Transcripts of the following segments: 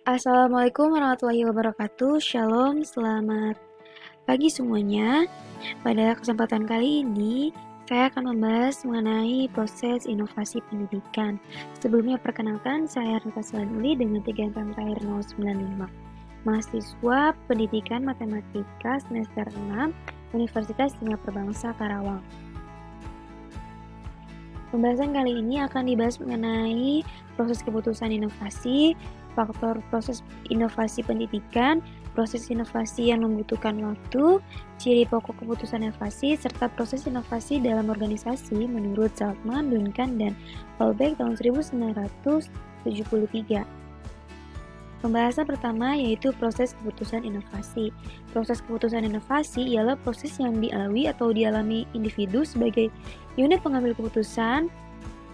Assalamualaikum warahmatullahi wabarakatuh. Shalom, selamat pagi semuanya. Pada kesempatan kali ini, saya akan membahas mengenai proses inovasi pendidikan. Sebelumnya perkenalkan, saya Rita Selanuli dengan 3 angka terakhir 095. Mahasiswa Pendidikan Matematika semester 6, Universitas Singapura Bangsa Karawang. Pembahasan kali ini akan dibahas mengenai proses keputusan inovasi, faktor proses inovasi pendidikan, proses inovasi yang membutuhkan waktu, ciri pokok keputusan inovasi, serta proses inovasi dalam organisasi menurut Zalcman, Duncan, dan Holbeck tahun 1973. Pembahasan pertama yaitu proses keputusan inovasi. Proses keputusan inovasi ialah proses yang dilalui atau dialami individu sebagai unit pengambil keputusan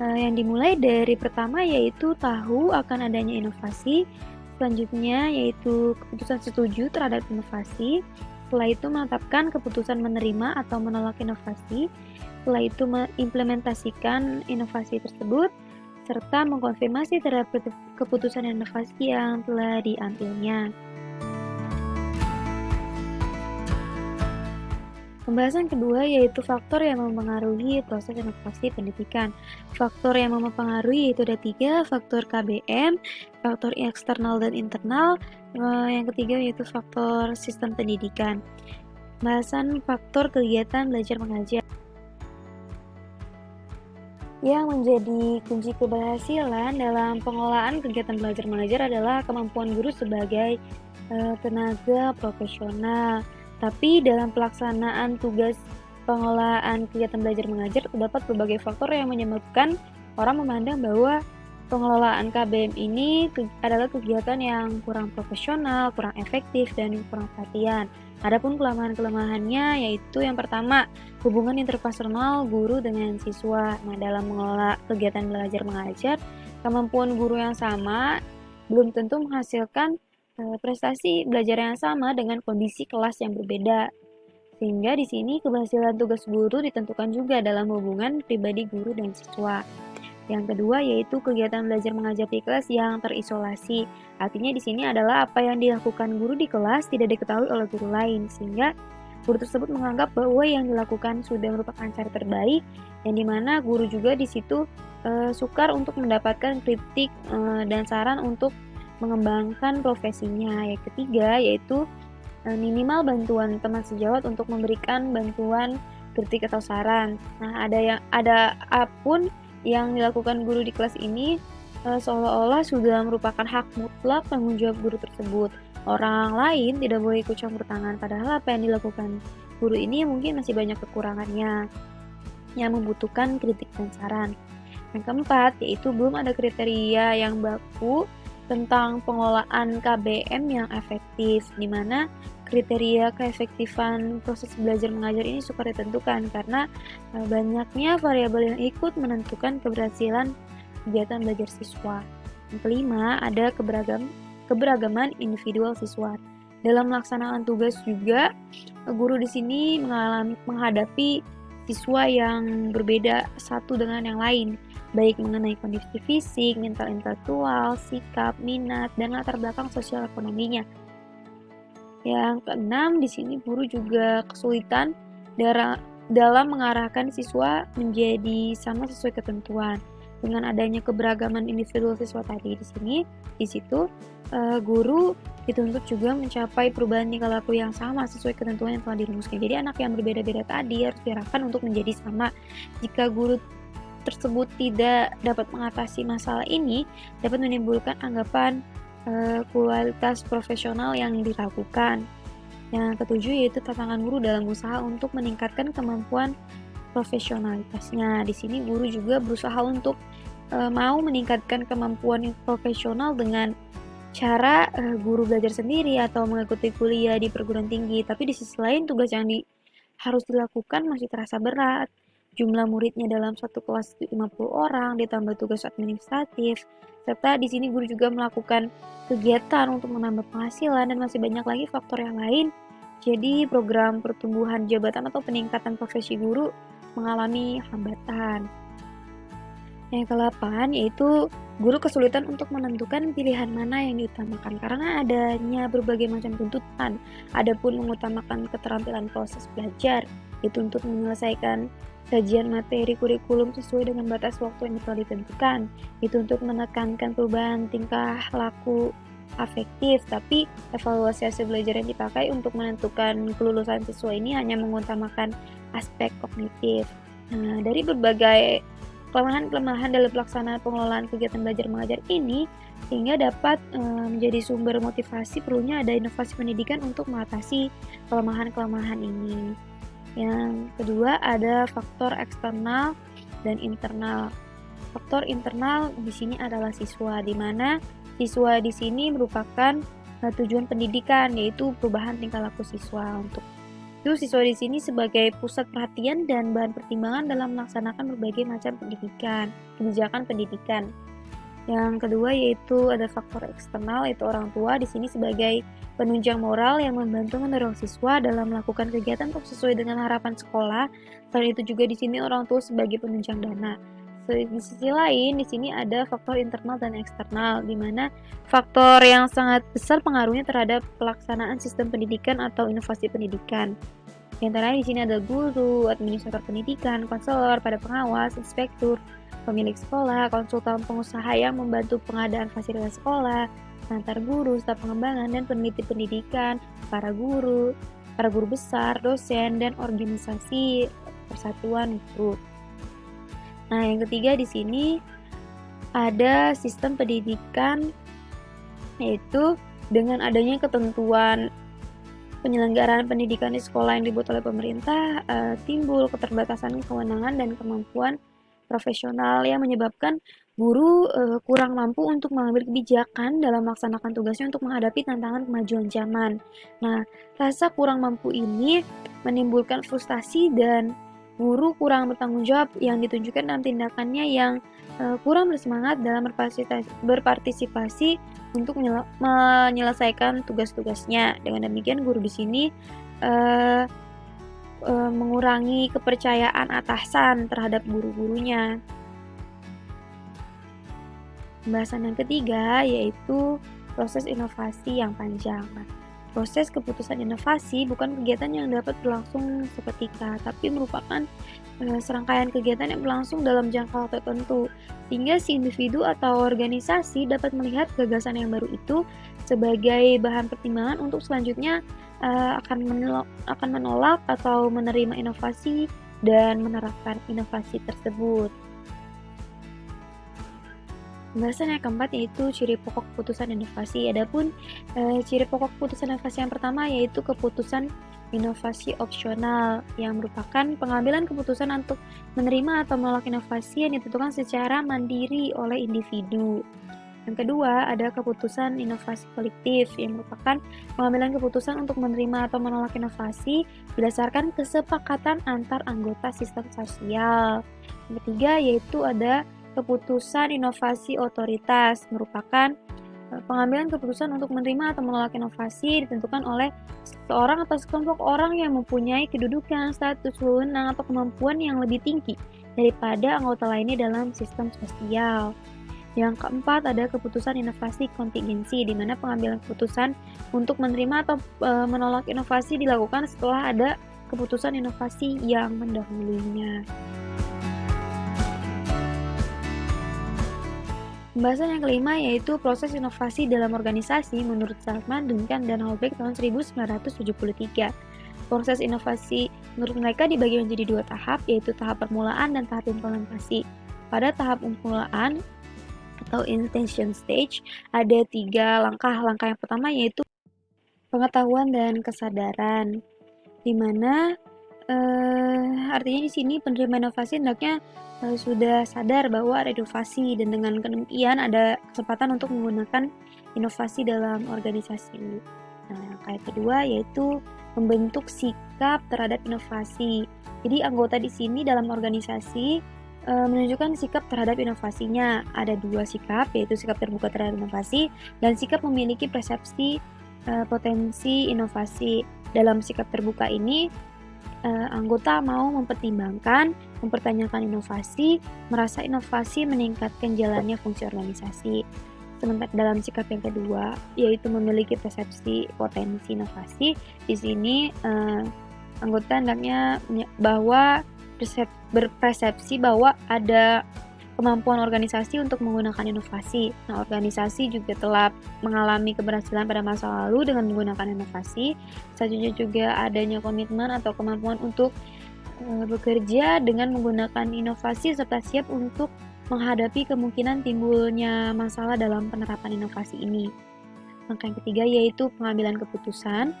yang dimulai dari pertama yaitu tahu akan adanya inovasi, selanjutnya yaitu keputusan setuju terhadap inovasi, setelah itu menetapkan keputusan menerima atau menolak inovasi, setelah itu mengimplementasikan inovasi tersebut, serta mengkonfirmasi terhadap keputusan inovasi yang telah diambilnya. Pembahasan kedua yaitu faktor yang mempengaruhi proses inovasi pendidikan. Faktor yang mempengaruhi yaitu ada 3, faktor KBM, faktor eksternal dan internal, yang ketiga yaitu faktor sistem pendidikan. Pembahasan faktor kegiatan belajar mengajar. Yang menjadi kunci keberhasilan dalam pengelolaan kegiatan belajar mengajar adalah kemampuan guru sebagai tenaga profesional. Tapi dalam pelaksanaan tugas pengelolaan kegiatan belajar mengajar terdapat berbagai faktor yang menyebabkan orang memandang bahwa pengelolaan KBM ini adalah kegiatan yang kurang profesional, kurang efektif, dan kurang perhatian. Adapun kelemahan-kelemahannya yaitu yang pertama, hubungan interpersonal guru dengan siswa. Nah, dalam mengelola kegiatan belajar mengajar, kemampuan guru yang sama belum tentu menghasilkan prestasi belajar yang sama dengan kondisi kelas yang berbeda. Sehingga di sini keberhasilan tugas guru ditentukan juga dalam hubungan pribadi guru dan siswa. Yang kedua yaitu kegiatan belajar mengajar di kelas yang terisolasi. Artinya di sini adalah apa yang dilakukan guru di kelas tidak diketahui oleh guru lain, sehingga guru tersebut menganggap bahwa yang dilakukan sudah merupakan cara terbaik, yang dimana guru juga di situ sukar untuk mendapatkan kritik dan saran untuk mengembangkan profesinya. Yang ketiga yaitu minimal bantuan teman sejawat untuk memberikan bantuan kritik atau saran. Nah, ada apapun yang dilakukan guru di kelas ini seolah-olah sudah merupakan hak mutlak tanggung jawab guru tersebut. Orang lain tidak boleh ikut campur tangan, padahal apa yang dilakukan guru ini mungkin masih banyak kekurangannya yang membutuhkan kritik dan saran. Yang keempat yaitu belum ada kriteria yang baku tentang pengelolaan KBM yang efektif, di mana kriteria keefektifan proses belajar mengajar ini sukar ditentukan karena banyaknya variabel yang ikut menentukan keberhasilan kegiatan belajar siswa. Yang kelima, ada keberagaman individual siswa. Dalam melaksanakan tugas juga, guru di sini menghadapi siswa yang berbeda satu dengan yang lain, baik mengenai kondisi fisik, mental intelektual, sikap, minat, dan latar belakang sosial ekonominya. Yang keenam, di sini guru juga kesulitan dalam mengarahkan siswa menjadi sama sesuai ketentuan. Dengan adanya keberagaman individual siswa tadi di situ guru dituntut juga mencapai perubahan tingkah laku yang sama sesuai ketentuan yang telah dirumuskan. Jadi anak yang berbeda-beda tadi harus diarahkan untuk menjadi sama. Jika guru tersebut tidak dapat mengatasi masalah ini, dapat menimbulkan anggapan kualitas profesional yang diragukan. Yang ketujuh yaitu tantangan guru dalam usaha untuk meningkatkan kemampuan profesionalitasnya. Di sini guru juga berusaha untuk mau meningkatkan kemampuan profesional dengan cara guru belajar sendiri atau mengikuti kuliah di perguruan tinggi. Tapi di sisi lain tugas yang harus dilakukan masih terasa berat. Jumlah muridnya dalam satu kelas 50 orang, ditambah tugas administratif, serta di sini guru juga melakukan kegiatan untuk menambah penghasilan dan masih banyak lagi faktor yang lain. Jadi program pertumbuhan jabatan atau peningkatan profesi guru mengalami hambatan. Yang ke-8 yaitu guru kesulitan untuk menentukan pilihan mana yang diutamakan karena adanya berbagai macam tuntutan. Adapun mengutamakan keterampilan proses belajar itu untuk menyelesaikan kajian materi kurikulum sesuai dengan batas waktu yang telah ditentukan. Itu untuk menekankan perubahan tingkah laku afektif, tapi evaluasi hasil belajar yang dipakai untuk menentukan kelulusan siswa ini hanya mengutamakan aspek kognitif. Nah, dari berbagai kelemahan-kelemahan dalam pelaksanaan pengelolaan kegiatan belajar mengajar ini sehingga dapat menjadi sumber motivasi perlunya ada inovasi pendidikan untuk mengatasi kelemahan-kelemahan ini. Yang kedua ada faktor eksternal dan internal. Faktor internal di sini adalah siswa, di mana siswa di sini merupakan tujuan pendidikan, yaitu perubahan tingkah laku siswa. Untuk itu siswa di sini sebagai pusat perhatian dan bahan pertimbangan dalam melaksanakan berbagai macam kebijakan pendidikan. Yang kedua yaitu ada faktor eksternal, yaitu orang tua di sini sebagai penunjang moral yang membantu mendorong siswa dalam melakukan kegiatan untuk sesuai dengan harapan sekolah. Selain itu juga di sini orang tua sebagai penunjang dana. Di sisi lain, di sini ada faktor internal dan eksternal, di mana faktor yang sangat besar pengaruhnya terhadap pelaksanaan sistem pendidikan atau inovasi pendidikan. Di antaranya di sini ada guru, administrator pendidikan, konselor, pada pengawas, inspektur, pemilik sekolah, konsultan pengusaha yang membantu pengadaan fasilitas sekolah, antar guru, staf pengembangan, dan peneliti pendidikan, para guru besar, dosen, dan organisasi persatuan guru. Nah, yang ketiga di sini ada sistem pendidikan, yaitu dengan adanya ketentuan penyelenggaraan pendidikan di sekolah yang dibuat oleh pemerintah, timbul keterbatasan kewenangan dan kemampuan profesional yang menyebabkan guru kurang mampu untuk mengambil kebijakan dalam melaksanakan tugasnya untuk menghadapi tantangan kemajuan zaman. Nah, rasa kurang mampu ini menimbulkan frustasi dan guru kurang bertanggung jawab yang ditunjukkan dalam tindakannya yang kurang bersemangat dalam berpartisipasi untuk menyelesaikan tugas-tugasnya. Dengan demikian guru di sini mengurangi kepercayaan atasan terhadap guru-gurunya. Pembahasan yang ketiga yaitu proses inovasi yang panjang. Proses keputusan inovasi bukan kegiatan yang dapat berlangsung seketika, tapi merupakan serangkaian kegiatan yang berlangsung dalam jangka waktu tertentu, sehingga si individu atau organisasi dapat melihat gagasan yang baru itu sebagai bahan pertimbangan untuk selanjutnya akan menolak atau menerima inovasi dan menerapkan inovasi tersebut. Pembahasan yang keempat yaitu ciri pokok keputusan inovasi. Adapun ciri pokok keputusan inovasi yang pertama yaitu keputusan inovasi opsional, yang merupakan pengambilan keputusan untuk menerima atau menolak inovasi yang ditentukan secara mandiri oleh individu. Yang kedua ada keputusan inovasi kolektif, yang merupakan pengambilan keputusan untuk menerima atau menolak inovasi berdasarkan kesepakatan antar anggota sistem sosial. Yang ketiga yaitu ada keputusan inovasi otoritas, merupakan pengambilan keputusan untuk menerima atau menolak inovasi ditentukan oleh seseorang atau sekelompok orang yang mempunyai kedudukan, status, wewenang, atau kemampuan yang lebih tinggi daripada anggota lainnya dalam sistem sosial. Yang keempat ada keputusan inovasi kontingensi, di mana pengambilan keputusan untuk menerima atau menolak inovasi dilakukan setelah ada keputusan inovasi yang mendahulunya. Pembahasan yang kelima yaitu proses inovasi dalam organisasi menurut Salman, Duncan, dan Holbeck tahun 1973. Proses inovasi menurut mereka dibagi menjadi dua tahap, yaitu tahap permulaan dan tahap implementasi. Pada tahap permulaan atau intention stage ada 3 langkah. Langkah yang pertama yaitu pengetahuan dan kesadaran, di mana artinya di sini penerima inovasi hendaknya sudah sadar bahwa ada inovasi, dan dengan demikian ada kesempatan untuk menggunakan inovasi dalam organisasi. Nah, yang kedua yaitu membentuk sikap terhadap inovasi. Jadi anggota di sini dalam organisasi menunjukkan sikap terhadap inovasinya. Ada 2 sikap, yaitu sikap terbuka terhadap inovasi dan sikap memiliki persepsi potensi inovasi. Dalam sikap terbuka ini anggota mau mempertimbangkan mempertanyakan inovasi, merasa inovasi meningkatkan jalannya fungsi organisasi. Sementara dalam sikap yang kedua, yaitu memiliki persepsi potensi inovasi, di sini anggota hendaknya bahwa berpersepsi bahwa ada kemampuan organisasi untuk menggunakan inovasi. Nah, organisasi juga telah mengalami keberhasilan pada masa lalu dengan menggunakan inovasi. Selanjutnya juga adanya komitmen atau kemampuan untuk bekerja dengan menggunakan inovasi serta siap untuk menghadapi kemungkinan timbulnya masalah dalam penerapan inovasi ini. Langkah yang ketiga yaitu pengambilan keputusan.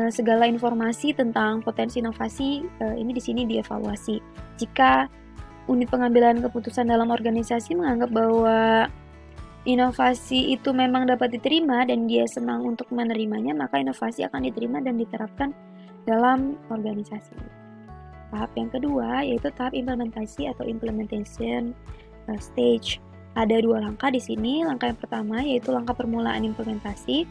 Segala informasi tentang potensi inovasi ini di sini dievaluasi. Jika unit pengambilan keputusan dalam organisasi menganggap bahwa inovasi itu memang dapat diterima dan dia senang untuk menerimanya, maka inovasi akan diterima dan diterapkan dalam organisasi. Tahap yang kedua yaitu tahap implementasi atau implementation stage. Ada 2 langkah di sini. Langkah yang pertama yaitu langkah permulaan implementasi.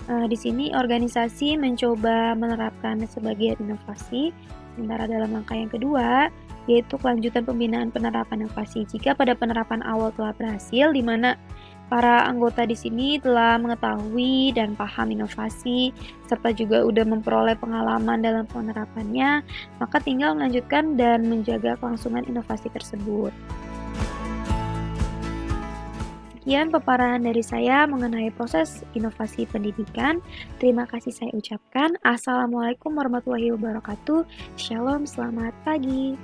Di sini organisasi mencoba menerapkan sebagian inovasi. Sementara dalam langkah yang kedua yaitu kelanjutan pembinaan penerapan inovasi. Jika pada penerapan awal telah berhasil, di mana para anggota di sini telah mengetahui dan paham inovasi, serta juga sudah memperoleh pengalaman dalam penerapannya, maka tinggal melanjutkan dan menjaga kelangsungan inovasi tersebut. Sekian paparan dari saya mengenai proses inovasi pendidikan. Terima kasih saya ucapkan. Assalamualaikum warahmatullahi wabarakatuh. Shalom, selamat pagi.